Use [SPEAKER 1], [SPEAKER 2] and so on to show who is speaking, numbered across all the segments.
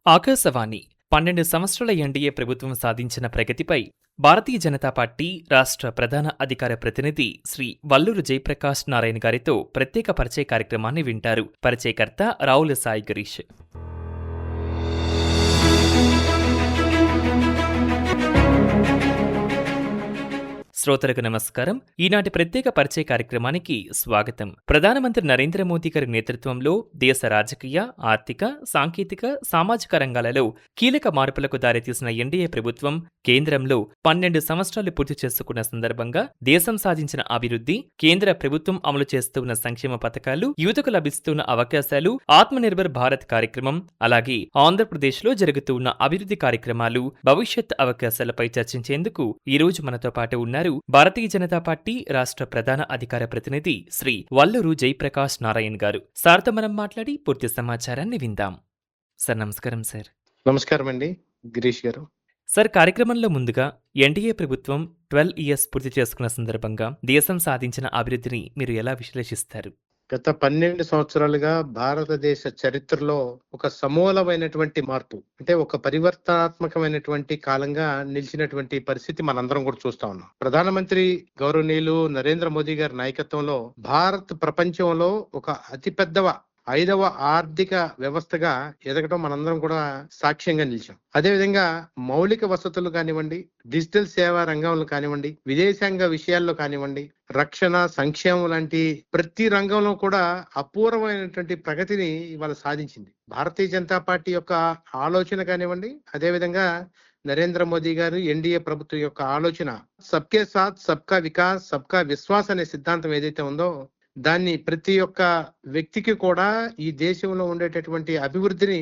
[SPEAKER 1] ఆకాశవాణి 12 సంవత్సరాల ఎన్డీఏ ప్రభుత్వం సాధించిన ప్రగతిపై భారతీయ జనతా పార్టీ రాష్ట్ర ప్రధాన అధికార ప్రతినిధి శ్రీ వల్లూరు జయప్రకాష్ నారాయణ గారితో ప్రత్యేక పరిచయ కార్యక్రమాన్ని వింటారు. పరిచయకర్త రావుల సాయి గిరీష్. శ్రోతలకు నమస్కారం. ఈనాటి ప్రత్యేక పరిచయ కార్యక్రమానికి స్వాగతం. ప్రధానమంత్రి నరేంద్ర మోదీ గారి నేతృత్వంలో దేశ రాజకీయ, ఆర్థిక, సాంకేతిక, సామాజిక రంగాలలో కీలక మార్పులకు దారితీసిన ఎన్డీఏ ప్రభుత్వం కేంద్రంలో 12 సంవత్సరాలు పూర్తి చేసుకున్న సందర్భంగా దేశం సాధించిన అభివృద్ధి, కేంద్ర ప్రభుత్వం అమలు చేస్తున్న సంక్షేమ పథకాలు, యువతకు లభిస్తున్న అవకాశాలు, ఆత్మనిర్భర్ భారత్ కార్యక్రమం, అలాగే ఆంధ్రప్రదేశ్లో జరుగుతున్న అభివృద్ధి కార్యక్రమాలు, భవిష్యత్ అవకాశాలపై చర్చించేందుకు ఈ రోజు మనతో పాటు ఉన్నారు భారతీయ జనతా పార్టీ రాష్ట్ర ప్రధాన అధికార ప్రతినిధి శ్రీ వల్లూరు జయప్రకాష్ నారాయణ గారు. సార్తో మనం మాట్లాడి పూర్తి సమాచారాన్ని విందాం. సార్ నమస్కారం. సార్
[SPEAKER 2] నమస్కారం అండి గిరీష్ గారు.
[SPEAKER 1] సార్, కార్యక్రమంలో ముందుగా ఎన్డీఏ ప్రభుత్వం 12 ఇయర్స్ పూర్తి చేసుకున్న సందర్భంగా దేశం సాధించిన అభివృద్ధిని మీరు ఎలా విశ్లేషిస్తారు?
[SPEAKER 2] గత 12 సంవత్సరాలుగా భారతదేశ చరిత్రలో ఒక సమూలమైనటువంటి మార్పు, అంటే ఒక పరివర్తనాత్మకమైనటువంటి కాలంగా నిలిచినటువంటి పరిస్థితి మనందరం కూడా చూస్తా ఉన్నాం. ప్రధానమంత్రి గౌరవనీయులు నరేంద్ర మోదీ గారి నాయకత్వంలో భారత్ ప్రపంచంలో ఒక అతిపెద్ద 5వ ఆర్థిక వ్యవస్థగా ఎదగటం మనందరం కూడా సాక్ష్యంగా నిలిచాం. అదేవిధంగా మౌలిక వసతులు కానివ్వండి, డిజిటల్ సేవా రంగంలో కానివ్వండి, విదేశాంగ విషయాల్లో కానివ్వండి, రక్షణ, సంక్షేమం లాంటి ప్రతి రంగంలో కూడా అపూర్వమైనటువంటి ప్రగతిని ఇవాళ సాధించింది. భారతీయ జనతా పార్టీ యొక్క ఆలోచన కానివ్వండి, అదేవిధంగా నరేంద్ర మోదీ గారు ఎన్డీఏ ప్రభుత్వం యొక్క ఆలోచన సబ్కే సాత్ సబ్కా వికాస్ సబ్కా విశ్వాస్ అనే సిద్ధాంతం ఏదైతే ఉందో దాన్ని ప్రతి ఒక్క వ్యక్తికి కూడా ఈ దేశంలో ఉండేటటువంటి అభివృద్ధిని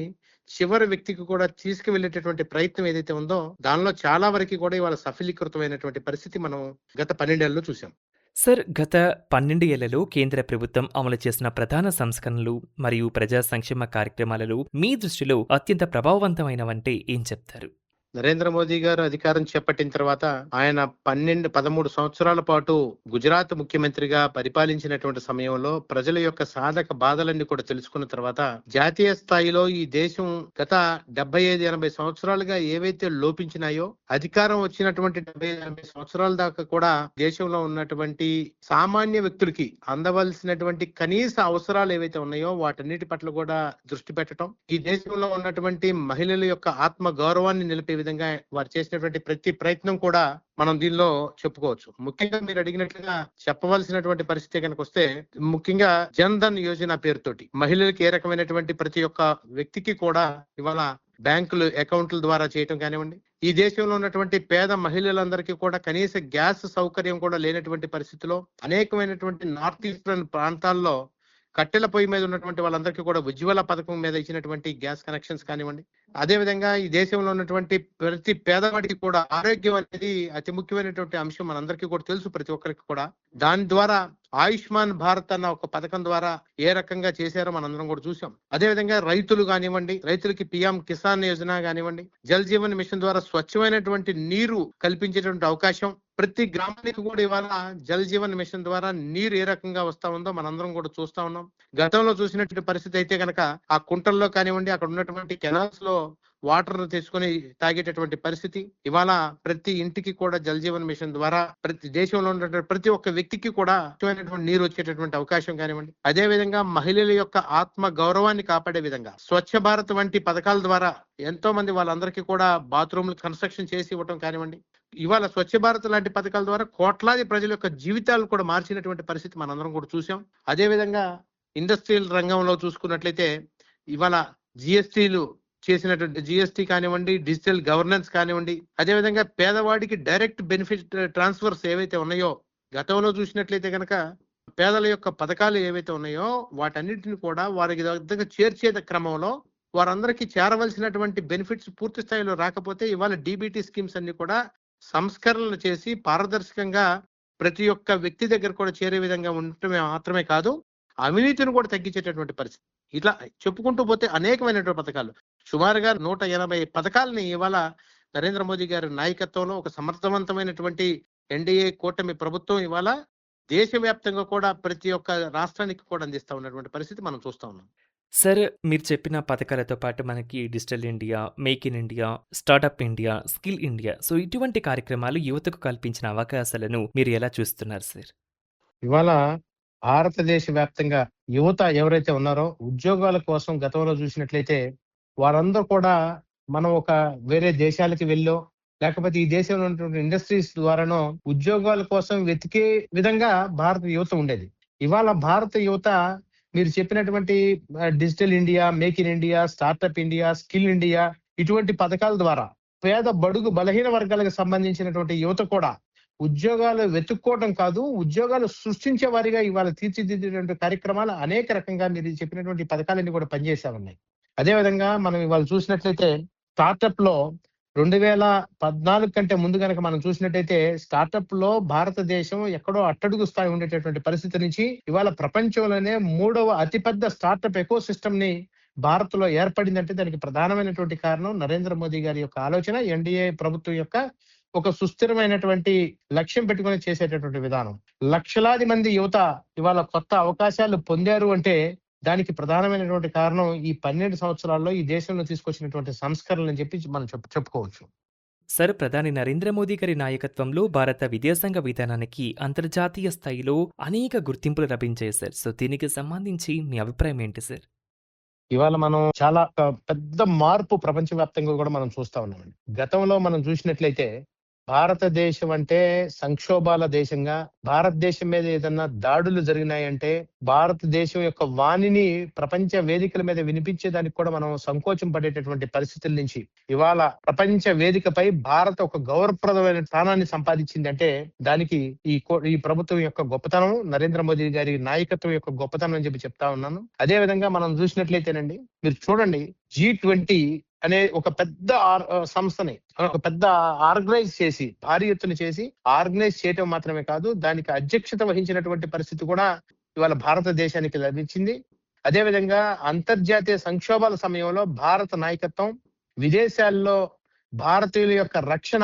[SPEAKER 2] చివరి వ్యక్తికి కూడా తీసుకువెళ్ళేటటువంటి ప్రయత్నం ఏదైతే ఉందో దానిలో చాలా వరకు కూడా ఇవాళ సఫలీకృతమైనటువంటి పరిస్థితి మనం గత 12 ఏళ్లలో చూసాం.
[SPEAKER 1] సార్, గత 12 ఏళ్లలో కేంద్ర ప్రభుత్వం అమలు చేసిన ప్రధాన సంస్కరణలు మరియు ప్రజా సంక్షేమ కార్యక్రమాలలో మీ దృష్టిలో అత్యంత ప్రభావవంతమైనవంటే ఏం చెప్తారు?
[SPEAKER 2] నరేంద్ర మోదీ గారు అధికారం చేపట్టిన తర్వాత ఆయన 13 సంవత్సరాల పాటు గుజరాత్ ముఖ్యమంత్రిగా పరిపాలించినటువంటి సమయంలో ప్రజల యొక్క సాధక బాధలన్నీ కూడా తెలుసుకున్న తర్వాత జాతీయ స్థాయిలో ఈ దేశం గత 75-80 సంవత్సరాలుగా ఏవైతే లోపించినాయో అధికారం వచ్చినటువంటి 70-80 సంవత్సరాల దాకా కూడా దేశంలో ఉన్నటువంటి సామాన్య వ్యక్తులకి అందవలసినటువంటి కనీస అవసరాలు ఏవైతే ఉన్నాయో వాటన్నిటి పట్ల కూడా దృష్టి పెట్టడం, ఈ దేశంలో ఉన్నటువంటి మహిళల యొక్క ఆత్మ గౌరవాన్ని నిలిపే విధంగా వారు చేసినటువంటి ప్రతి ప్రయత్నం కూడా మనం దీనిలో చెప్పుకోవచ్చు. ముఖ్యంగా మీరు అడిగినట్లుగా చెప్పవలసినటువంటి పరిస్థితి కనుక వస్తే, ముఖ్యంగా జన్ ధన్ యోజన పేరుతోటి మహిళలకు ఏ రకమైనటువంటి ప్రతి ఒక్క వ్యక్తికి కూడా ఇవాళ బ్యాంకులు అకౌంట్ల ద్వారా చేయటం కానివ్వండి, ఈ దేశంలో ఉన్నటువంటి పేద మహిళలందరికీ కూడా కనీస గ్యాస్ సౌకర్యం కూడా లేనటువంటి పరిస్థితిలో అనేకమైనటువంటి నార్త్ ఈస్టర్న్ ప్రాంతాల్లో కట్టెల పొయ్యి మీద ఉన్నటువంటి వాళ్ళందరికీ కూడా ఉజ్వల పథకం మీద ఇచ్చినటువంటి గ్యాస్ కనెక్షన్స్ కానివ్వండి, అదేవిధంగా ఈ దేశంలో ఉన్నటువంటి ప్రతి పేదవాడికి కూడా ఆరోగ్యం అనేది అతి ముఖ్యమైనటువంటి అంశం మనందరికీ కూడా తెలుసు, ప్రతి ఒక్కరికి కూడా. దాని ద్వారా ఆయుష్మాన్ భారత్ అన్న ఒక పథకం ద్వారా ఏ రకంగా చేశారో మనందరం కూడా చూసాం. అదేవిధంగా రైతులు కానివ్వండి, రైతులకి పిఎం కిసాన్ యోజన కానివ్వండి, జల్ జీవన్ మిషన్ ద్వారా స్వచ్ఛమైనటువంటి నీరు కల్పించేటువంటి అవకాశం, ప్రతి గ్రామానికి కూడా ఇవాళ జల్ జీవన్ మిషన్ ద్వారా నీరు ఏ రకంగా వస్తా ఉందో మనందరం కూడా చూస్తా ఉన్నాం. గతంలో చూసినటువంటి పరిస్థితి అయితే కనుక ఆ కుంటల్లో కానివ్వండి, అక్కడ ఉన్నటువంటి కెనాల్స్ లో వాటర్ తీసుకుని తాగేటటువంటి పరిస్థితి ఇవాళ ప్రతి ఇంటికి కూడా జల్ జీవన్ మిషన్ ద్వారా ప్రతి దేశంలో ఉన్నటువంటి ప్రతి ఒక్క వ్యక్తికి కూడా నీరు వచ్చేటటువంటి అవకాశం కానివ్వండి, అదే విధంగా మహిళల యొక్క ఆత్మ గౌరవాన్ని కాపాడే విధంగా స్వచ్ఛ భారత్ వంటి పథకాల ద్వారా ఎంతో మంది వాళ్ళందరికీ కూడా బాత్రూమ్లు కన్స్ట్రక్షన్ చేసి ఇవ్వటం కానివ్వండి, ఇవాళ స్వచ్ఛ భారత్ లాంటి పథకాల ద్వారా కోట్లాది ప్రజల యొక్క జీవితాలు కూడా మార్చినటువంటి పరిస్థితి మనందరం కూడా చూసాం. అదే విధంగా ఇండస్ట్రియల్ రంగంలో చూసుకున్నట్లయితే ఇవాళ జిఎస్టీలు చేసినటువంటి జిఎస్టీ కానివ్వండి, డిజిటల్ గవర్నెన్స్ కానివ్వండి, అదేవిధంగా పేదవాడికి డైరెక్ట్ బెనిఫిట్ ట్రాన్స్ఫర్స్ ఏవైతే ఉన్నాయో గతంలో చూసినట్లయితే కనుక పేదల యొక్క పథకాలు ఏవైతే ఉన్నాయో వాటన్నిటిని కూడా వారికి దగ్గర చేర్చే క్రమంలో వారందరికీ చేరవలసినటువంటి బెనిఫిట్స్ పూర్తి స్థాయిలో రాకపోతే ఇవాళ డీబీటీ స్కీమ్స్ అన్ని కూడా సంస్కరణలు చేసి పారదర్శకంగా ప్రతి ఒక్క వ్యక్తి దగ్గర కూడా చేరే విధంగా ఉండటమే మాత్రమే కాదు, అవినీతిని కూడా తగ్గించేటటువంటి పరిస్థితి. ఇట్లా చెప్పుకుంటూ పోతే అనేకమైనటువంటి పథకాలు, సుమారుగా 180 పథకాలని ఇవాళ నరేంద్ర మోదీ గారి నాయకత్వంలో ఒక సమర్థవంతమైనటువంటి ఎన్డీఏ కూటమి ప్రభుత్వం ఇవాళ దేశవ్యాప్తంగా కూడా ప్రతి ఒక్క రాష్ట్రానికి కూడా అందిస్తా ఉన్నటువంటి పరిస్థితి మనం చూస్తా ఉన్నాం.
[SPEAKER 1] సార్ మీరు చెప్పిన పథకాలతో పాటు మనకి digital India, make in India, startup India, skill India so ఇటువంటి కార్యక్రమాలు యువతకు కల్పించిన అవకాశాలను మీరు ఎలా చూస్తున్నారు సార్?
[SPEAKER 2] ఇవాళ భారతదేశ వ్యాప్తంగా యువత ఎవరైతే ఉన్నారో ఉద్యోగాల కోసం గతంలో చూసినట్లయితే వారందరూ కూడా మనం ఒక వేరే దేశాలకు వెళ్ళో లేకపోతే ఈ దేశంలో ఉన్నటువంటి ఇండస్ట్రీస్ ద్వారానో ఉద్యోగాల కోసం వెతికే విధంగా భారత యువత ఉండేది. ఇవాళ భారత యువత మీరు చెప్పినటువంటి digital India, make in India, startup India, skill India ఇటువంటి పథకాల ద్వారా పేద బడుగు బలహీన వర్గాలకు సంబంధించినటువంటి యువత కూడా ఉద్యోగాలు వెతుక్కోవడం కాదు, ఉద్యోగాలు సృష్టించే వారిగా ఇవాళ తీర్చిదిద్దేటువంటి కార్యక్రమాలు అనేక రకంగా మీరు చెప్పినటువంటి పథకాలన్నీ కూడా పనిచేస్తా ఉన్నాయి. అదే విధంగా మనం ఇవాళ చూసినట్లయితే స్టార్టప్ లో 2014 కంటే ముందు కనుక మనం చూసినట్టయితే స్టార్టప్ లో భారతదేశం ఎక్కడో అట్టడుగు స్థాయి ఉండేటటువంటి పరిస్థితి నుంచి ఇవాళ ప్రపంచంలోనే 3వ అతిపెద్ద స్టార్టప్ ఎకో సిస్టమ్ ని భారత్ లో ఏర్పడిందంటే దానికి ప్రధానమైనటువంటి కారణం నరేంద్ర మోదీ గారి యొక్క ఆలోచన, ఎన్డీఏ ప్రభుత్వం యొక్క ఒక సుస్థిరమైనటువంటి లక్ష్యం పెట్టుకొని చేసేటటువంటి విధానం. లక్షలాది మంది యువత ఇవాళ కొత్త అవకాశాలు పొందారు అంటే దానికి ప్రధానమైనటువంటి కారణం ఈ 12 సంవత్సరాల్లో ఈ దేశంలో తీసుకొచ్చినటువంటి సంస్కరణలు అని చెప్పి మనం చెప్పుకోవచ్చు.
[SPEAKER 1] సార్ ప్రధాని నరేంద్ర మోదీ గారి నాయకత్వంలో భారత విదేశాంగ విధానానికి అంతర్జాతీయ స్థాయిలో అనేక గుర్తింపులు లభించాయి సార్. సో దీనికి సంబంధించి మీ అభిప్రాయం ఏంటి సార్?
[SPEAKER 2] ఇవాళ మనం చాలా పెద్ద మార్పు ప్రపంచవ్యాప్తంగా కూడా మనం చూస్తా ఉన్నామండి. గతంలో మనం చూసినట్లయితే భారతదేశం అంటే సంక్షోభాల దేశంగా, భారతదేశం మీద ఏదన్నా దాడులు జరిగినాయంటే భారతదేశం యొక్క వాణిని ప్రపంచ వేదికల మీద వినిపించేదానికి కూడా మనం సంకోచం పడేటటువంటి పరిస్థితుల నుంచి ఇవాళ ప్రపంచ వేదికపై భారత్ ఒక గౌరవప్రదమైన స్థానాన్ని సంపాదించిందంటే దానికి ఈ ప్రభుత్వం యొక్క గొప్పతనం, నరేంద్ర మోదీ గారి నాయకత్వం యొక్క గొప్పతనం అని చెప్పి చెప్తా ఉన్నాను. అదే విధంగా మనం చూసినట్లయితేనండి మీరు చూడండి G20 అనే ఒక పెద్ద సంస్థని ఒక పెద్ద ఆర్గనైజ్ చేసి భారీ ఎత్తున చేసి ఆర్గనైజ్ చేయటం మాత్రమే కాదు దానికి అధ్యక్షత వహించినటువంటి పరిస్థితి కూడా ఇవాళ భారతదేశానికి లభించింది. అదే విధంగా అంతర్జాతీయ సంక్షోభాల సమయంలో భారత నాయకత్వం, విదేశాల్లో భారతీయుల యొక్క రక్షణ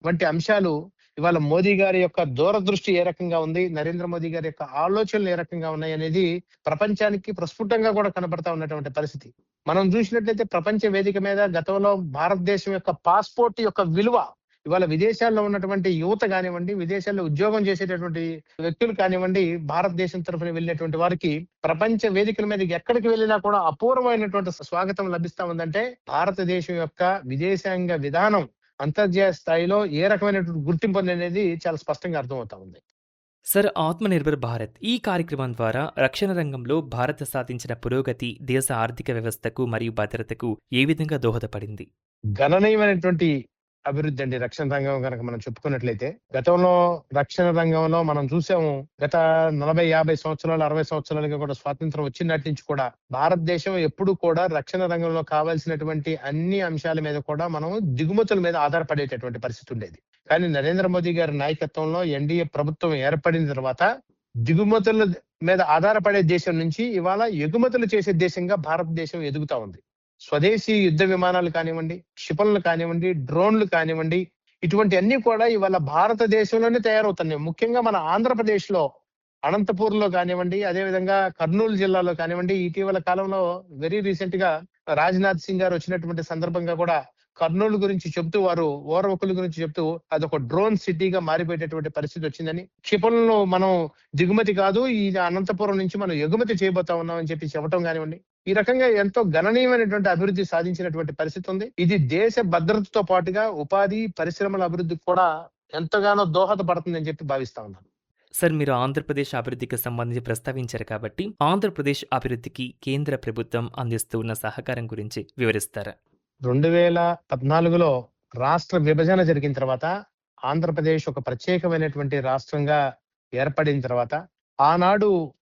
[SPEAKER 2] వంటి అంశాలు ఇవాళ మోదీ గారి యొక్క దూరదృష్టి ఏ రకంగా ఉంది, నరేంద్ర మోదీ గారి యొక్క ఆలోచనలు ఏ రకంగా ఉన్నాయి అనేది ప్రపంచానికి ప్రస్ఫుటంగా కూడా కనబడతా ఉన్నటువంటి పరిస్థితి. మనం చూసినట్లయితే ప్రపంచ వేదిక మీద గతంలో భారతదేశం యొక్క పాస్పోర్ట్ యొక్క విలువ ఇవాళ విదేశాల్లో ఉన్నటువంటి యువత కానివ్వండి, విదేశాల్లో ఉద్యోగం చేసేటటువంటి వ్యక్తులు కానివ్వండి, భారతదేశం తరఫున వెళ్ళినటువంటి వారికి ప్రపంచ వేదికల మీద ఎక్కడికి వెళ్ళినా కూడా అపూర్వమైనటువంటి స్వాగతం లభిస్తా ఉందంటే భారతదేశం యొక్క విదేశాంగ విధానం అంతర్జాతీయ స్థాయిలో ఏ రకమైనటువంటి గుర్తింపు అనేది చాలా స్పష్టంగా అర్థమవుతా ఉంది.
[SPEAKER 1] సార్ ఆత్మనిర్భర్ భారత్ ఈ కార్యక్రమం ద్వారా రక్షణ రంగంలో భారత్ సాధించిన పురోగతి దేశ ఆర్థిక వ్యవస్థకు మరియు భద్రతకు ఏ విధంగా దోహదపడింది?
[SPEAKER 2] గణనీయమైనటువంటి అభివృద్ధి అండి రక్షణ రంగం కనుక మనం చెప్పుకున్నట్లయితే. గతంలో రక్షణ రంగంలో మనం చూసాము గత 40-50 సంవత్సరాలు 60 సంవత్సరాలుగా కూడా స్వాతంత్రం వచ్చినటి నుంచి కూడా భారతదేశం ఎప్పుడు కూడా రక్షణ రంగంలో కావాల్సినటువంటి అన్ని అంశాల మీద కూడా మనం దిగుమతుల మీద ఆధారపడేటటువంటి పరిస్థితి ఉండేది. కానీ నరేంద్ర మోదీ గారి నాయకత్వంలో ఎన్డీఏ ప్రభుత్వం ఏర్పడిన తర్వాత దిగుమతుల మీద ఆధారపడే దేశం నుంచి ఇవాళ ఎగుమతులు చేసే దేశంగా భారతదేశం ఎదుగుతా ఉంది. స్వదేశీ యుద్ధ విమానాలు కానివ్వండి, క్షిపణులు కానివ్వండి, డ్రోన్లు కానివ్వండి, ఇటువంటి అన్ని కూడా ఇవాళ భారతదేశంలోనే తయారవుతున్నాయి. ముఖ్యంగా మన ఆంధ్రప్రదేశ్ లో అనంతపూర్ లో కానివ్వండి, అదే విధంగా కర్నూలు జిల్లాలో కానివ్వండి, ఇటీవల కాలంలో వెరీ రీసెంట్ గా రాజ్నాథ్ సింగ్ గారు వచ్చినటువంటి సందర్భంగా కూడా కర్నూలు గురించి చెప్తూ వారు ఓర్వకుల గురించి చెప్తూ అదొక డ్రోన్ సిటీగా మారిపోయేటటువంటి పరిస్థితి వచ్చిందని, క్షిపణులను మనం దిగుమతి కాదు ఈ అనంతపురం నుంచి మనం ఎగుమతి చేయబోతా ఉన్నాం అని చెప్పి చెప్పడం కానివ్వండి, ఈ రకంగా ఎంతో గణనీయమైనటువంటి అభివృద్ధి సాధించినటువంటి పరిస్థితి ఉంది. ఇది దేశ భద్రతతో పాటుగా ఉపాధి పరిశ్రమల అభివృద్ధికి కూడా ఎంతగానో దోహదపడుతుందని చెప్పి భావిస్తా ఉన్నాను.
[SPEAKER 1] సార్ మీరు ఆంధ్రప్రదేశ్ అభివృద్ధికి సంబంధించి ప్రస్తావించారు కాబట్టి ఆంధ్రప్రదేశ్ అభివృద్ధికి కేంద్ర ప్రభుత్వం అందిస్తూ ఉన్న సహకారం గురించి వివరిస్తారా?
[SPEAKER 2] 2014లో రాష్ట్ర విభజన జరిగిన తర్వాత ఆంధ్రప్రదేశ్ ఒక ప్రత్యేకమైనటువంటి రాష్ట్రంగా ఏర్పడిన తర్వాత ఆనాడు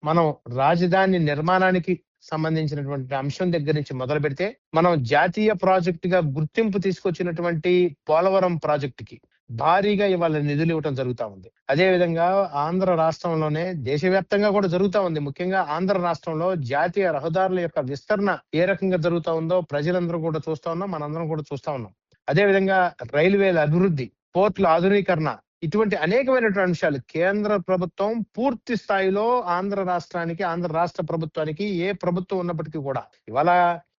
[SPEAKER 2] మనం రాజధాని నిర్మాణానికి సంబంధించినటువంటి అంశం దగ్గర నుంచి మొదలు పెడితే మనం జాతీయ ప్రాజెక్ట్ గా గుర్తింపు తీసుకొచ్చినటువంటి పోలవరం ప్రాజెక్టుకి భారీగా ఇవాళ నిధులు ఇవ్వటం జరుగుతా ఉంది. అదే విధంగా ఆంధ్ర రాష్ట్రంలోనే దేశవ్యాప్తంగా కూడా జరుగుతా ఉంది. ముఖ్యంగా ఆంధ్ర రాష్ట్రంలో జాతీయ రహదారుల యొక్క విస్తరణ ఏ రకంగా జరుగుతా ఉందో ప్రజలందరూ కూడా చూస్తా ఉన్నాం, మనందరం కూడా చూస్తా ఉన్నాం. అదే విధంగా రైల్వేల అభివృద్ధి, పోర్టుల ఆధునీకరణ, ఇటువంటి అనేకమైనటువంటి అంశాలు కేంద్ర ప్రభుత్వం పూర్తి స్థాయిలో ఆంధ్ర రాష్ట్రానికి, ఆంధ్ర రాష్ట్ర ప్రభుత్వానికి ఏ ప్రభుత్వం ఉన్నప్పటికీ కూడా ఇవాళ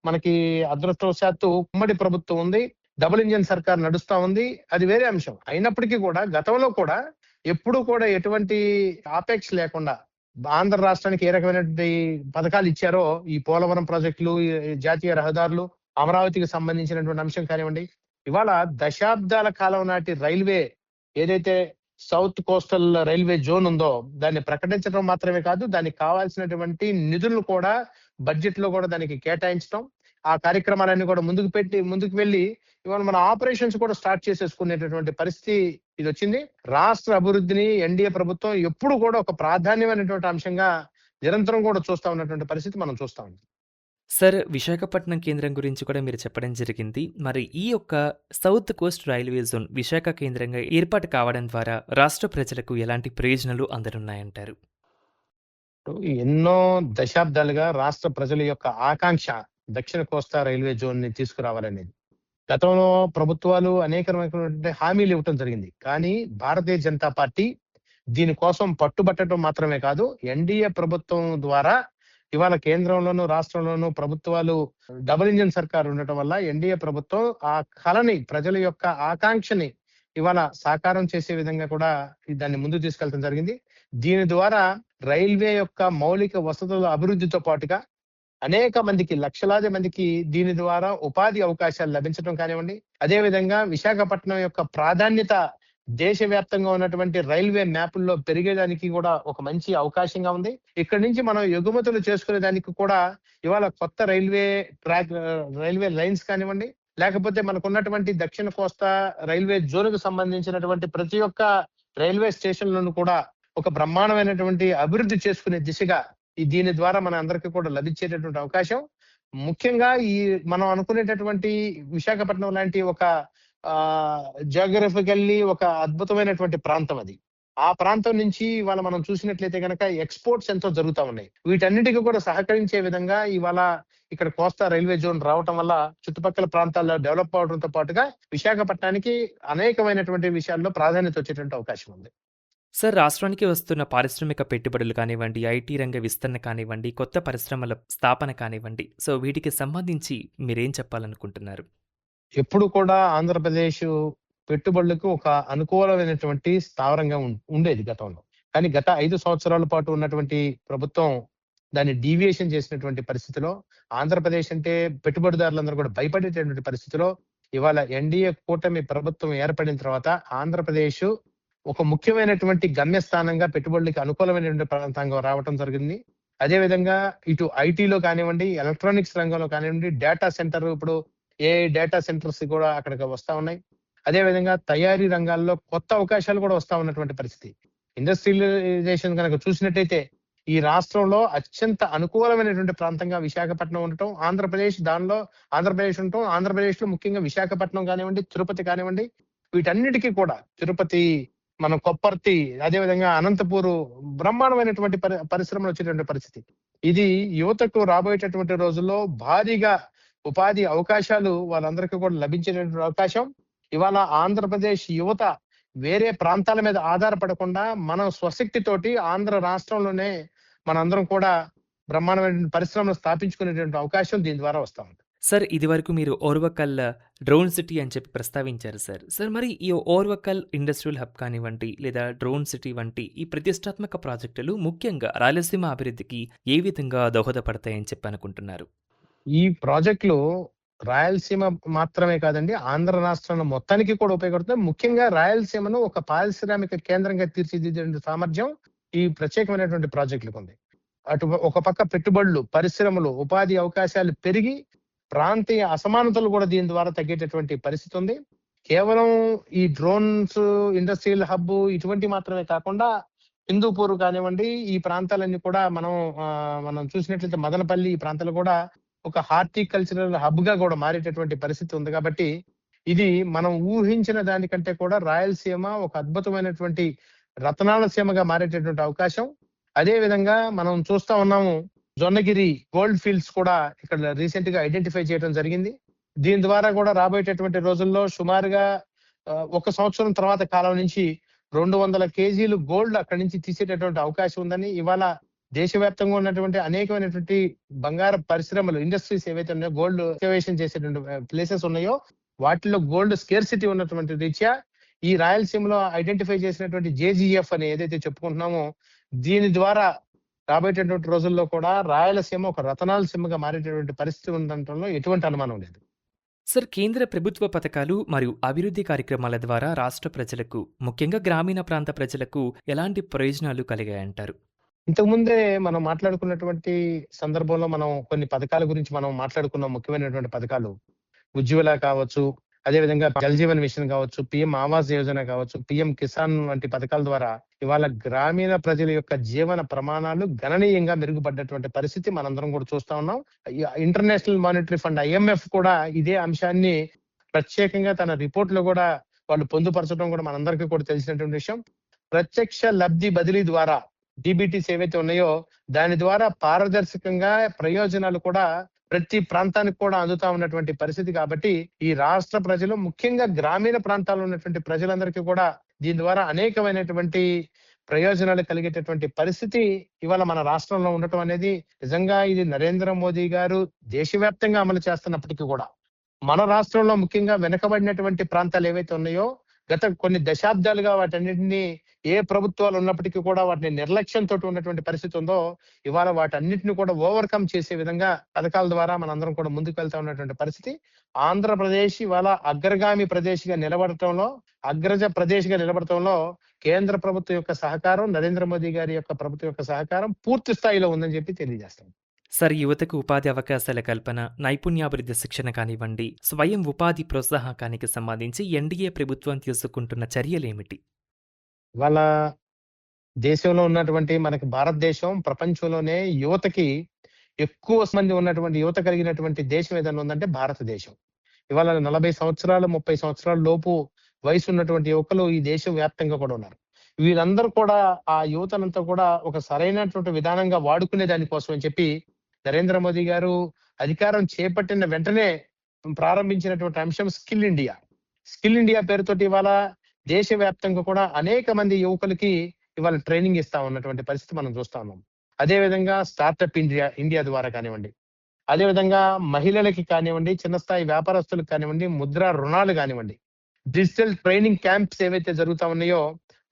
[SPEAKER 2] మనకి అదృష్టవశాత్తు ఉమ్మడి ప్రభుత్వం ఉంది, డబుల్ ఇంజిన్ సర్కార్ నడుస్తా ఉంది, అది వేరే అంశం. అయినప్పటికీ కూడా గతంలో కూడా ఎప్పుడు కూడా ఎటువంటి ఆపేక్ష లేకుండా ఆంధ్ర రాష్ట్రానికి ఏ రకమైనటువంటి పథకాలు ఇచ్చారో ఈ పోలవరం ప్రాజెక్టులు, ఈ జాతీయ రహదారులు, అమరావతికి సంబంధించినటువంటి అంశం కానివ్వండి, ఇవాళ దశాబ్దాల కాలం నాటి రైల్వే ఏదైతే సౌత్ కోస్టల్ రైల్వే జోన్ ఉందో దాన్ని ప్రకటించడం మాత్రమే కాదు, దానికి కావాల్సినటువంటి నిధులను కూడా బడ్జెట్ లో కూడా దానికి కేటాయించడం, ఆ కార్యక్రమాలన్నీ కూడా ముందుకు వెళ్ళి ఇవాళ మన ఆపరేషన్స్ కూడా స్టార్ట్ చేసేసుకునేటటువంటి పరిస్థితి ఇది వచ్చింది. రాష్ట్ర అభివృద్ధిని ఎన్డీఏ ప్రభుత్వం ఎప్పుడు కూడా ఒక ప్రాధాన్యమైనటువంటి అంశంగా నిరంతరం కూడా చూస్తా ఉన్నటువంటి పరిస్థితి మనం చూస్తా ఉన్నాం.
[SPEAKER 1] సార్, విశాఖపట్నం కేంద్రం గురించి కూడా మీరు చెప్పడం జరిగింది. మరి ఈ యొక్క south Coast railway zone Visakha కేంద్రంగా ఏర్పాటు కావడం ద్వారా రాష్ట్ర ప్రజలకు ఎలాంటి ప్రయోజనాలు అందనున్నాయంటారు?
[SPEAKER 2] ఎన్నో దశాబ్దాలుగా రాష్ట్ర ప్రజల యొక్క ఆకాంక్ష దక్షిణ కోస్తా రైల్వే జోన్ ని తీసుకురావాలనేది. గతంలో ప్రభుత్వాలు అనేక రకమైనటువంటి హామీలు ఇవ్వటం జరిగింది, కానీ భారతీయ జనతా పార్టీ దీనికోసం పట్టుబట్టడం మాత్రమే కాదు, ఎన్డీఏ ప్రభుత్వం ద్వారా ఇవాళ కేంద్రంలోనూ రాష్ట్రంలోనూ ప్రభుత్వాలు డబుల్ ఇంజిన్ సర్కార్ ఉండటం వల్ల ఎన్డీఏ ప్రభుత్వం ఆ కళని, ప్రజల యొక్క ఆకాంక్షని ఇవాళ సాకారం చేసే విధంగా కూడా దాన్ని ముందుకు తీసుకెళ్లడం జరిగింది. దీని ద్వారా రైల్వే యొక్క మౌలిక వసతుల అభివృద్ధితో పాటుగా అనేక మందికి, లక్షలాది మందికి దీని ద్వారా ఉపాధి అవకాశాలు లభించడం కానివ్వండి, అదేవిధంగా విశాఖపట్నం యొక్క ప్రాధాన్యత దేశవ్యాప్తంగా ఉన్నటువంటి రైల్వే మ్యాపుల్లో పెరిగేదానికి కూడా ఒక మంచి అవకాశంగా ఉంది. ఇక్కడి నుంచి మనం ఎగుమతులు చేసుకునే దానికి కూడా ఇవాళ కొత్త రైల్వే లైన్స్ కానివ్వండి, లేకపోతే మనకున్నటువంటి దక్షిణ కోస్తా రైల్వే జోన్ కు సంబంధించినటువంటి ప్రతి ఒక్క రైల్వే స్టేషన్లను కూడా ఒక బ్రహ్మాండమైనటువంటి అభివృద్ధి చేసుకునే దిశగా దీని ద్వారా మన అందరికీ కూడా లభించేటటువంటి అవకాశం. ముఖ్యంగా ఈ మనం అనుకునేటటువంటి విశాఖపట్నం లాంటి ఒక జియోగ్రఫికల్లీ ఒక అద్భుతమైనటువంటి ప్రాంతం అది. ఆ ప్రాంతం నుంచి ఇవాళ మనం చూసినట్లయితే కనుక ఎక్స్పోర్ట్స్ ఎంతో జరుగుతా ఉన్నాయి. వీటన్నిటికీ కూడా సహకరించే విధంగా ఇవాళ ఇక్కడ కోస్తా రైల్వే జోన్ రావటం వల్ల చుట్టుపక్కల ప్రాంతాల్లో డెవలప్ అవడంతో పాటుగా విశాఖపట్నానికి అనేకమైనటువంటి విషయాల్లో ప్రాధాన్యత వచ్చేటువంటి అవకాశం ఉంది.
[SPEAKER 1] సార్, రాష్ట్రానికి వస్తున్న పారిశ్రామిక పెట్టుబడులు కానివ్వండి, ఐటీ రంగ విస్తరణ కానివ్వండి, కొత్త పరిశ్రమల స్థాపన కానివ్వండి, సో వీటికి సంబంధించి మీరేం చెప్పాలనుకుంటున్నారు?
[SPEAKER 2] ఎప్పుడు కూడా ఆంధ్రప్రదేశ్ పెట్టుబడులకు ఒక అనుకూలమైనటువంటి స్థావరంగా ఉండేది గతంలో. కానీ గత 5 సంవత్సరాల పాటు ఉన్నటువంటి ప్రభుత్వం దాన్ని డీవియేషన్ చేసినటువంటి పరిస్థితిలో, ఆంధ్రప్రదేశ్ అంటే పెట్టుబడిదారులందరూ కూడా భయపడేటటువంటి పరిస్థితిలో ఇవాళ ఎన్డీఏ కూటమి ప్రభుత్వం ఏర్పడిన తర్వాత ఆంధ్రప్రదేశ్ ఒక ముఖ్యమైనటువంటి గమ్యస్థానంగా, పెట్టుబడులకి అనుకూలమైనటువంటి ప్రాంతంగా రావటం జరిగింది. అదేవిధంగా ఇటు ఐటీలో కానివ్వండి, ఎలక్ట్రానిక్స్ రంగంలో కానివ్వండి, డేటా సెంటర్, ఇప్పుడు డేటా సెంటర్స్ కూడా అక్కడికి వస్తా ఉన్నాయి. అదేవిధంగా తయారీ రంగాల్లో కొత్త అవకాశాలు కూడా వస్తా ఉన్నటువంటి పరిస్థితి. ఇండస్ట్రియలైజేషన్ కనుక చూసినట్టయితే ఈ రాష్ట్రంలో అత్యంత అనుకూలమైనటువంటి ప్రాంతంగా విశాఖపట్నం ఉండటం, ఆంధ్రప్రదేశ్ ఉండటం, ఆంధ్రప్రదేశ్ లో ముఖ్యంగా విశాఖపట్నం కానివ్వండి, తిరుపతి కానివ్వండి, వీటన్నిటికీ కూడా తిరుపతి, మనం కొప్పర్తి, అదేవిధంగా అనంతపూరు బ్రహ్మాండమైనటువంటి పరిశ్రమలు వచ్చేటువంటి పరిస్థితి. ఇది యువతకు రాబోయేటటువంటి రోజుల్లో భారీగా ఉపాధి అవకాశాలు వాళ్ళందరికీ కూడా లభించేటువంటి అవకాశం. ఇవాళ ఆంధ్రప్రదేశ్ యువత వేరే ప్రాంతాల మీద ఆధారపడకుండా మనం స్వశక్తితోటి ఆంధ్ర రాష్ట్రంలోనే మనందరం కూడా బ్రహ్మాండమైన పరిశ్రమలు స్థాపించుకునేటువంటి అవకాశం దీని ద్వారా వస్తా ఉంది.
[SPEAKER 1] సార్, ఇదివరకు మీరు ఓర్వకల్ డ్రోన్ సిటీ అని చెప్పి ప్రస్తావించారు సార్. మరి ఈ ఓర్వకల్ ఇండస్ట్రియల్ హబ్ కానివ్వండి, లేదా డ్రోన్ సిటీ వంటి ఈ ప్రతిష్టాత్మక ప్రాజెక్టులు ముఖ్యంగా రాయలసీమ అభివృద్ధికి ఏ విధంగా దోహదపడతాయని చెప్పి అనుకుంటున్నారు?
[SPEAKER 2] ఈ ప్రాజెక్టులు రాయలసీమ మాత్రమే కాదండి, ఆంధ్ర రాష్ట్రంలో మొత్తానికి కూడా ఉపయోగపడుతుంది. ముఖ్యంగా రాయలసీమను ఒక పారిశ్రామిక కేంద్రంగా తీర్చిదిద్దే సామర్థ్యం ఈ ప్రత్యేకమైనటువంటి ప్రాజెక్టులకు ఉంది. అటు ఒక పక్క పెట్టుబడులు, పరిశ్రమలు, ఉపాధి అవకాశాలు పెరిగి ప్రాంతీయ అసమానతలు కూడా దీని ద్వారా తగ్గేటటువంటి పరిస్థితి ఉంది. కేవలం ఈ డ్రోన్స్ ఇండస్ట్రియల్ హబ్ ఇటువంటి మాత్రమే కాకుండా హిందూపూర్ కానివ్వండి, ఈ ప్రాంతాలన్నీ కూడా మనం చూసినట్లయితే మదనపల్లి, ఈ ప్రాంతాలు కూడా ఒక హార్టికల్చరల్ హబ్ గా కూడా మారేటటువంటి పరిస్థితి ఉంది. కాబట్టి ఇది మనం ఊహించిన దానికంటే కూడా రాయలసీమ ఒక అద్భుతమైనటువంటి రతనాల సీమగా మారేటటువంటి అవకాశం. అదే విధంగా మనం చూస్తా ఉన్నాము, జొన్నగిరి గోల్డ్ ఫీల్డ్స్ కూడా ఇక్కడ రీసెంట్ గా ఐడెంటిఫై చేయడం జరిగింది. దీని ద్వారా కూడా రాబోయేటటువంటి రోజుల్లో సుమారుగా 1 సంవత్సరం తర్వాత కాలం నుంచి 200 కేజీలు గోల్డ్ అక్కడి నుంచి తీసేటటువంటి అవకాశం ఉందని, ఇవాళ దేశవ్యాప్తంగా ఉన్నటువంటి అనేకమైనటువంటి బంగారు పరిశ్రమలు, ఇండస్ట్రీస్ ఏవైతే ఉన్నాయో, గోల్డ్ ఎక్స్కవేషన్ చేసేటువంటి ప్లేసెస్ ఉన్నాయో వాటిలో గోల్డ్ స్కేర్సిటీ ఉన్నటువంటి రీత్యా ఈ రాయలసీమలో ఐడెంటిఫై చేసినటువంటి జేజీఎఫ్ అని ఏదైతే చెప్పుకుంటున్నామో, దీని ద్వారా రాబోయేటటువంటి రోజుల్లో కూడా రాయలసీమ ఒక రతనాల సీమగా మారేటటువంటి పరిస్థితి ఉండటంలో ఎటువంటి అనుమానం లేదు.
[SPEAKER 1] సార్, కేంద్ర ప్రభుత్వ పథకాలు మరియు అభివృద్ధి కార్యక్రమాల ద్వారా రాష్ట్ర ప్రజలకు, ముఖ్యంగా గ్రామీణ ప్రాంత ప్రజలకు ఎలాంటి ప్రయోజనాలు కలిగాయంటారు?
[SPEAKER 2] ఇంతకుముందే మనం మాట్లాడుకున్నటువంటి సందర్భంలో మనం కొన్ని పథకాల గురించి మనం మాట్లాడుకున్నాం. ముఖ్యమైనటువంటి పథకాలు ఉజ్వల కావచ్చు, అదేవిధంగా జల్ జీవన్ మిషన్ కావచ్చు, పిఎం ఆవాస్ యోజన కావచ్చు, పిఎం కిసాన్ వంటి పథకాల ద్వారా ఇవాళ గ్రామీణ ప్రజల యొక్క జీవన ప్రమాణాలు గణనీయంగా మెరుగుపడ్డటువంటి పరిస్థితి మనందరం కూడా చూస్తా ఉన్నాం. ఇంటర్నేషనల్ మానిటరీ ఫండ్ IMF కూడా ఇదే అంశాన్ని ప్రత్యేకంగా తన రిపోర్ట్ లో కూడా వాళ్ళు పొందుపరచడం కూడా మనందరికీ కూడా తెలిసినటువంటి విషయం. ప్రత్యక్ష లబ్ధి బదిలీ ద్వారా DBTs ఏవైతే ఉన్నాయో దాని ద్వారా పారదర్శకంగా ప్రయోజనాలు కూడా ప్రతి ప్రాంతానికి కూడా అందుతా ఉన్నటువంటి పరిస్థితి. కాబట్టి ఈ రాష్ట్ర ప్రజలు, ముఖ్యంగా గ్రామీణ ప్రాంతాల్లో ఉన్నటువంటి ప్రజలందరికీ కూడా దీని ద్వారా అనేకమైనటువంటి ప్రయోజనాలు కలిగేటటువంటి పరిస్థితి ఇవాళ మన రాష్ట్రంలో ఉండటం అనేది నిజంగా ఇది నరేంద్ర మోదీ గారు దేశవ్యాప్తంగా అమలు చేస్తున్నప్పటికీ కూడా మన రాష్ట్రంలో ముఖ్యంగా వెనుకబడినటువంటి ప్రాంతాలు ఏవైతే ఉన్నాయో గత కొన్ని దశాబ్దాలుగా వాటన్నిటిని ఏ ప్రభుత్వాలు ఉన్నప్పటికీ కూడా వాటిని నిర్లక్ష్యంతో ఉన్నటువంటి పరిస్థితి ఉందో, ఇవాళ వాటన్నిటిని కూడా ఓవర్కమ్ చేసే విధంగా పథకాల ద్వారా మనందరం కూడా ముందుకు వెళ్తా ఉన్నటువంటి పరిస్థితి. ఆంధ్రప్రదేశ్ ఇవాళ అగ్రగామి ప్రదేశ్ గా నిలబడటంలో, అగ్రజ ప్రదేశ్ గా నిలబడటంలో కేంద్ర ప్రభుత్వం యొక్క సహకారం, నరేంద్ర మోదీ గారి యొక్క ప్రభుత్వం యొక్క సహకారం పూర్తి స్థాయిలో ఉందని చెప్పి తెలియజేస్తాం.
[SPEAKER 1] సార్, యువతకు ఉపాధి అవకాశాల కల్పన, నైపుణ్యాభివృద్ధి శిక్షణ కానివ్వండి, స్వయం ఉపాధి ప్రోత్సాహకానికి సంబంధించి ఎన్డీఏ ప్రభుత్వం తీసుకుంటున్న చర్యలేమిటి?
[SPEAKER 2] ఇవాళ దేశంలో ఉన్నటువంటి మనకి భారతదేశం ప్రపంచంలోనే యువతకి ఎక్కువ మంది ఉన్నటువంటి యువత కలిగినటువంటి దేశం ఏదైనా ఉందంటే భారతదేశం. ఇవాళ 40 సంవత్సరాలు 30 సంవత్సరాల లోపు వయసు ఉన్నటువంటి యువకులు ఈ దేశం వ్యాప్తంగా కూడా ఉన్నారు. వీళ్ళందరూ కూడా ఆ యువతనంతా కూడా ఒక సరైనటువంటి విధానంగా వాడుకునే దానికోసం అని చెప్పి నరేంద్ర మోదీ గారు అధికారం చేపట్టిన వెంటనే ప్రారంభించినటువంటి అంశం స్కిల్ ఇండియా. స్కిల్ ఇండియా పేరుతోటి ఇవాళ దేశవ్యాప్తంగా కూడా అనేక మంది యువకులకి ఇవాళ ట్రైనింగ్ ఇస్తా ఉన్నటువంటి పరిస్థితి మనం చూస్తా ఉన్నాం. అదేవిధంగా స్టార్టప్ ఇండియా ద్వారా కానివ్వండి, అదేవిధంగా మహిళలకి కానివ్వండి, చిన్న స్థాయి వ్యాపారస్తులకు కానివ్వండి, ముద్రా రుణాలు కానివ్వండి, డిజిటల్ ట్రైనింగ్ క్యాంప్స్ ఏవైతే జరుగుతా ఉన్నాయో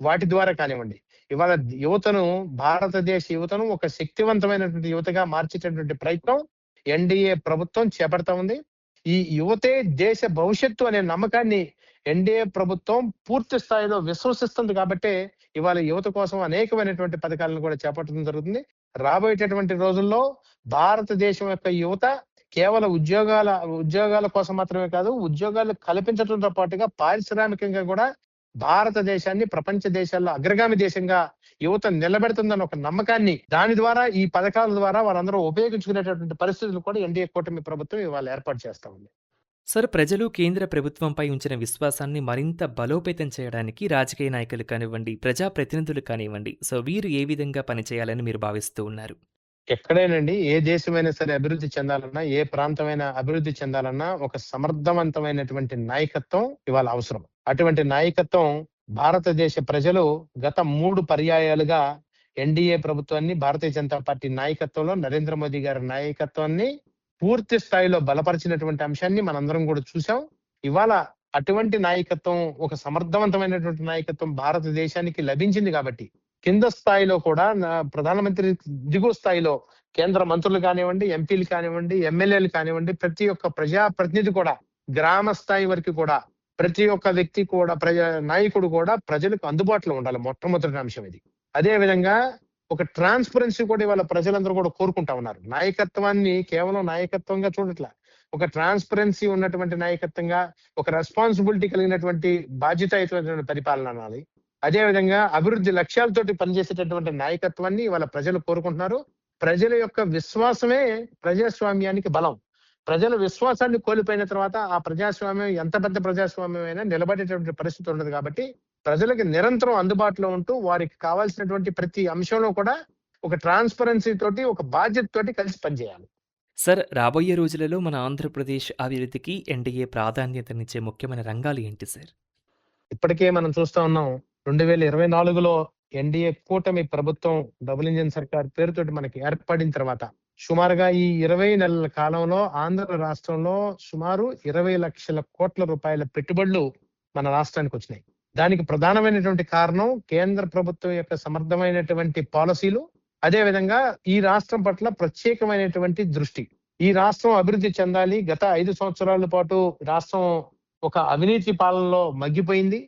[SPEAKER 2] వాటి ద్వారా కానివ్వండి, ఇవాళ యువతను, భారతదేశ యువతను ఒక శక్తివంతమైనటువంటి యువతగా మార్చేటటువంటి ప్రయత్నం ఎన్డీఏ ప్రభుత్వం చేపడతా ఉంది. ఈ యువతే దేశ భవిష్యత్తు అనే నమ్మకాన్ని ఎన్డీఏ ప్రభుత్వం పూర్తి స్థాయిలో విశ్వసిస్తుంది. కాబట్టే ఇవాళ యువత కోసం అనేకమైనటువంటి పథకాలను కూడా చేపట్టడం జరుగుతుంది. రాబోయేటటువంటి రోజుల్లో భారతదేశం యొక్క యువత కేవలం ఉద్యోగాల కోసం మాత్రమే కాదు, ఉద్యోగాలు కల్పించడంతో పాటుగా పారిశ్రామికంగా కూడా భారతదేశాన్ని ప్రపంచ దేశాల్లో అగ్రగామి దేశంగా యువత నిలబెడుతుందన్న ఒక నమ్మకాన్ని, దాని ద్వారా ఈ పథకాల ద్వారా వారందరూ ఉపయోగించుకునేటటువంటి పరిస్థితులు కూడా ఎన్డీఏ కూటమి ప్రభుత్వం ఇవాళ ఏర్పాటు చేస్తా ఉంది.
[SPEAKER 1] సార్, ప్రజలు కేంద్ర ప్రభుత్వంపై ఉంచిన విశ్వాసాన్ని మరింత బలోపేతం చేయడానికి రాజకీయ నాయకులు కానివ్వండి, ప్రజాప్రతినిధులు కానివ్వండి, సో వీరు ఏ విధంగా పనిచేయాలని మీరు భావిస్తూ ఉన్నారు?
[SPEAKER 2] ఎక్కడైనండి ఏ దేశమైనా సరే అభివృద్ధి చెందాలన్నా, ఏ ప్రాంతమైనా అభివృద్ధి చెందాలన్నా ఒక సమర్థవంతమైనటువంటి నాయకత్వం ఇవాళ అవసరం. అటువంటి నాయకత్వం భారతదేశ ప్రజలు గత 3 పర్యాయాలుగా ఎన్డీఏ ప్రభుత్వాన్ని, భారతీయ జనతా పార్టీ నాయకత్వంలో నరేంద్ర మోదీ గారి నాయకత్వాన్ని పూర్తి స్థాయిలో బలపరిచినటువంటి అంశాన్ని మనందరం కూడా చూసాం. ఇవాళ అటువంటి నాయకత్వం, ఒక సమర్థవంతమైనటువంటి నాయకత్వం భారతదేశానికి లభించింది. కాబట్టి కింద స్థాయిలో కూడా ప్రధానమంత్రి దిగువ స్థాయిలో కేంద్ర మంత్రులు కానివ్వండి, ఎంపీలు కానివ్వండి, ఎమ్మెల్యేలు కానివ్వండి, ప్రతి ఒక్క ప్రజాప్రతినిధి కూడా, గ్రామ స్థాయి వరకు కూడా ప్రతి ఒక్క వ్యక్తి కూడా, నాయకుడు కూడా ప్రజలకు అందుబాటులో ఉండాలి. మొట్టమొదటి అంశం ఇది. అదే విధంగా ఒక ట్రాన్స్పరెన్సీ కూడా ఇవాళ ప్రజలందరూ కూడా కోరుకుంటా ఉన్నారు. నాయకత్వాన్ని కేవలం నాయకత్వంగా చూడట్లా, ఒక ట్రాన్స్పరెన్సీ ఉన్నటువంటి నాయకత్వంగా, ఒక రెస్పాన్సిబిలిటీ కలిగినటువంటి బాధ్యతాయుతమైనటువంటి పరిపాలన అనాలి. అదే విధంగా అభివృద్ధి లక్ష్యాలతోటి పనిచేసేటటువంటి నాయకత్వాన్ని ఇవాళ ప్రజలు కోరుకుంటున్నారు. ప్రజల యొక్క విశ్వాసమే ప్రజాస్వామ్యానికి బలం. ప్రజల విశ్వాసాన్ని కోల్పోయిన తర్వాత ఆ ప్రజాస్వామ్యం ఎంత పెద్ద ప్రజాస్వామ్యం అయినా నిలబడేటటువంటి పరిస్థితి ఉండదు. కాబట్టి ప్రజలకు నిరంతరం అందుబాటులో ఉంటూ వారికి కావాల్సినటువంటి ప్రతి అంశంలో కూడా ఒక ట్రాన్స్పరెన్సీ తోటి, ఒక బాధ్యత తోటి కలిసి పనిచేయాలి.
[SPEAKER 1] సార్, రాబోయే రోజులలో మన ఆంధ్రప్రదేశ్ అభివృద్ధికి ఎన్డీఏ ప్రాధాన్యతనిచ్చే ముఖ్యమైన రంగాలు ఏంటి సార్?
[SPEAKER 2] ఇప్పటికే మనం చూస్తా ఉన్నాం, 2024లో ఎన్డీఏ కూటమి ప్రభుత్వం డబుల్ ఇంజిన్ సర్కార్ పేరుతోటి మనకి ఏర్పడిన తర్వాత సుమారుగా ఈ 20 నెలల కాలంలో ఆంధ్ర రాష్ట్రంలో సుమారు 20 లక్షల కోట్ల రూపాయల పెట్టుబడులు మన రాష్ట్రానికి వచ్చినాయి. దానికి ప్రధానమైనటువంటి కారణం కేంద్ర ప్రభుత్వం యొక్క సమర్థమైనటువంటి పాలసీలు, అదే విధంగా ఈ రాష్ట్రం పట్ల ప్రత్యేకమైనటువంటి దృష్టి. ఈ రాష్ట్రం అభివృద్ధి చెందాలి. గత 5 సంవత్సరాల పాటు రాష్ట్రం ఒక అవినీతి పాలనలో మగ్గిపోయింది.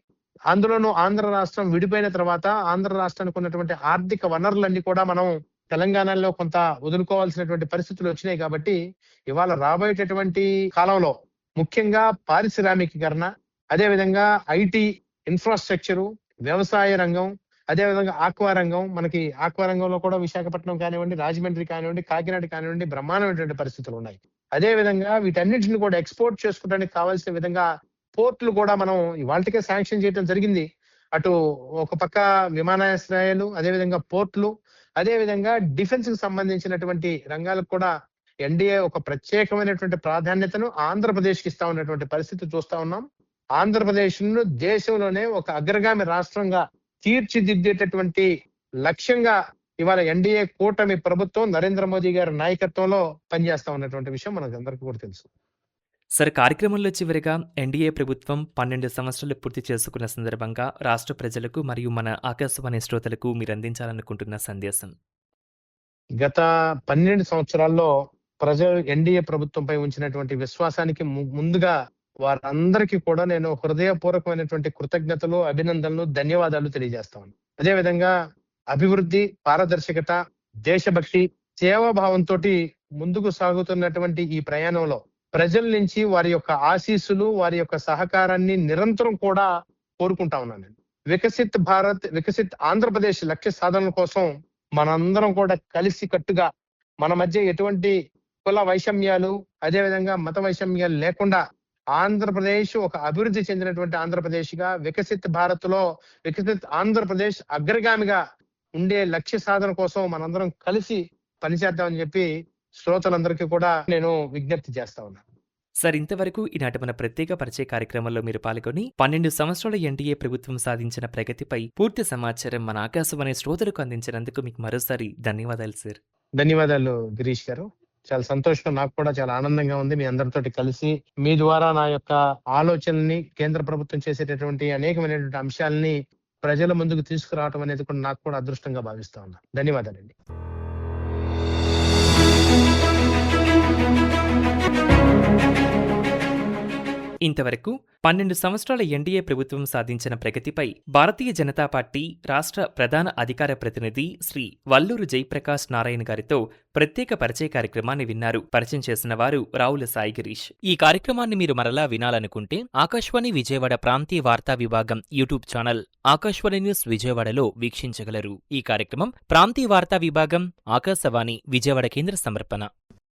[SPEAKER 2] అందులోనూ ఆంధ్ర రాష్ట్రం విడిపోయిన తర్వాత ఆంధ్ర రాష్ట్రానికి ఉన్నటువంటి ఆర్థిక వనరులన్నీ కూడా మనం తెలంగాణలో కొంత వదులుకోవాల్సినటువంటి పరిస్థితులు వచ్చినాయి. కాబట్టి ఇవాళ రాబోయేటటువంటి కాలంలో ముఖ్యంగా పారిశ్రామికీకరణ, అదే విధంగా ఐటీ ఇన్ఫ్రాస్ట్రక్చరు, వ్యవసాయ రంగం, అదే విధంగా ఆక్వా రంగం. మనకి ఆక్వా రంగంలో కూడా విశాఖపట్నం కానివ్వండి, రాజమండ్రి కానివ్వండి, కాకినాడ కానివ్వండి బ్రహ్మాండమైనటువంటి పరిస్థితులు ఉన్నాయి. అదే విధంగా వీటన్నిటిని కూడా ఎక్స్పోర్ట్ చేసుకోవడానికి కావాల్సిన విధంగా పోర్టులు కూడా మనం ఇవాళకే శాంక్షన్ చేయడం జరిగింది. అటు ఒక పక్క విమానాశ్రయాలు, అదే విధంగా పోర్టులు, అదే విధంగా డిఫెన్స్ కి సంబంధించినటువంటి రంగాలకు కూడా ఎన్డీఏ ఒక ప్రత్యేకమైనటువంటి ప్రాధాన్యతను ఆంధ్రప్రదేశ్ కి ఇస్తా ఉన్నటువంటి పరిస్థితి చూస్తా ఉన్నాం. ఆంధ్రప్రదేశ్ ను దేశంలోనే ఒక అగ్రగామి రాష్ట్రంగా తీర్చిదిద్దేటటువంటి లక్ష్యంగా ఇవాళ ఎన్డీఏ కూటమి ప్రభుత్వం నరేంద్ర మోదీ గారి నాయకత్వంలో పనిచేస్తా ఉన్నటువంటి విషయం మనకు అందరికీ కూడా తెలుసు.
[SPEAKER 1] సార్, కార్యక్రమంలో చివరిగా ఎన్డీఏ ప్రభుత్వం 12 సంవత్సరాలు పూర్తి చేసుకున్న సందర్భంగా రాష్ట్ర ప్రజలకు మరియు మన ఆకాశవాణి శ్రోతలకు మీరు అందించాలనుకుంటున్న సందేశం.
[SPEAKER 2] గత 12 సంవత్సరాల్లో ప్రజలు ఎన్డీఏ ప్రభుత్వంపై ఉంచినటువంటి విశ్వాసానికి ముందుగా వారందరికీ కూడా నేను హృదయపూర్వకమైనటువంటి కృతజ్ఞతలు, అభినందనలు, ధన్యవాదాలు తెలియజేస్తాను. అదే విధంగా అభివృద్ధి, పారదర్శకత, దేశభక్తి, సేవాభావంతో ముందుకు సాగుతున్నటువంటి ఈ ప్రయాణంలో ప్రజల నుంచి వారి యొక్క ఆశీస్సులు, వారి యొక్క సహకారాన్ని నిరంతరం కూడా కోరుకుంటా ఉన్నాను. వికసిత్ భారత్, వికసిత్ ఆంధ్రప్రదేశ్ లక్ష్య సాధన కోసం మనందరం కూడా కలిసి కట్టుగా మన మధ్య ఎటువంటి కుల వైషమ్యాలు, అదే విధంగా మత వైషమ్యాలు లేకుండా ఆంధ్రప్రదేశ్ ఒక అభివృద్ధి చెందినటువంటి ఆంధ్రప్రదేశ్ గా, వికసిత్ భారత్ లో వికసిత్ ఆంధ్రప్రదేశ్ అగ్రగామిగా ఉండే లక్ష్య సాధన కోసం మనందరం కలిసి పనిచేద్దామని చెప్పి శ్రోతలందరికీ కూడా నేను విజ్ఞప్తి చేస్తా ఉన్నాను.
[SPEAKER 1] సార్, ఇంతవరకు ఈనాటి మన ప్రత్యేక పరిచయ కార్యక్రమంలో మీరు పాల్గొని 12 సంవత్సరాల ఎన్డీఏ ప్రభుత్వం సాధించిన ప్రగతిపై పూర్తి సమాచారం మన ఆకాశవాణి శ్రోతలకు అందించినందుకు మీకు మరోసారి ధన్యవాదాలు సార్.
[SPEAKER 2] ధన్యవాదాలు గిరీష్ గారు. చాలా సంతోషం, నాకు కూడా చాలా ఆనందంగా ఉంది మీ అందరితోటి కలిసి మీ ద్వారా నా యొక్క ఆలోచనల్ని, కేంద్ర ప్రభుత్వం చేసేటటువంటి అనేకమైనటువంటి అంశాలని ప్రజల ముందుకు తీసుకురావడం అనేది కూడా నాకు కూడా అదృష్టంగా భావిస్తా ఉన్నాను. ధన్యవాదాలండి.
[SPEAKER 1] ఇంతవరకు 12 సంవత్సరాల ఎన్డీఏ ప్రభుత్వం సాధించిన ప్రగతిపై భారతీయ జనతా పార్టీ రాష్ట్ర ప్రధాన అధికార ప్రతినిధి శ్రీ వల్లూరు జయప్రకాష్ నారాయణ గారితో ప్రత్యేక పరిచయ కార్యక్రమాన్ని విన్నారు. పరిచయం చేసిన వారు రావుల సాయి గిరీష్. ఈ కార్యక్రమాన్ని మీరు మరలా వినాలనుకుంటే ఆకాశవాణి విజయవాడ ప్రాంతీయ వార్తా విభాగం యూట్యూబ్ ఛానల్ ఆకాశవాణి న్యూస్ విజయవాడలో వీక్షించగలరు. ఈ కార్యక్రమం ప్రాంతీయ వార్తా విభాగం ఆకాశవాణి విజయవాడ కేంద్ర సమర్పణ.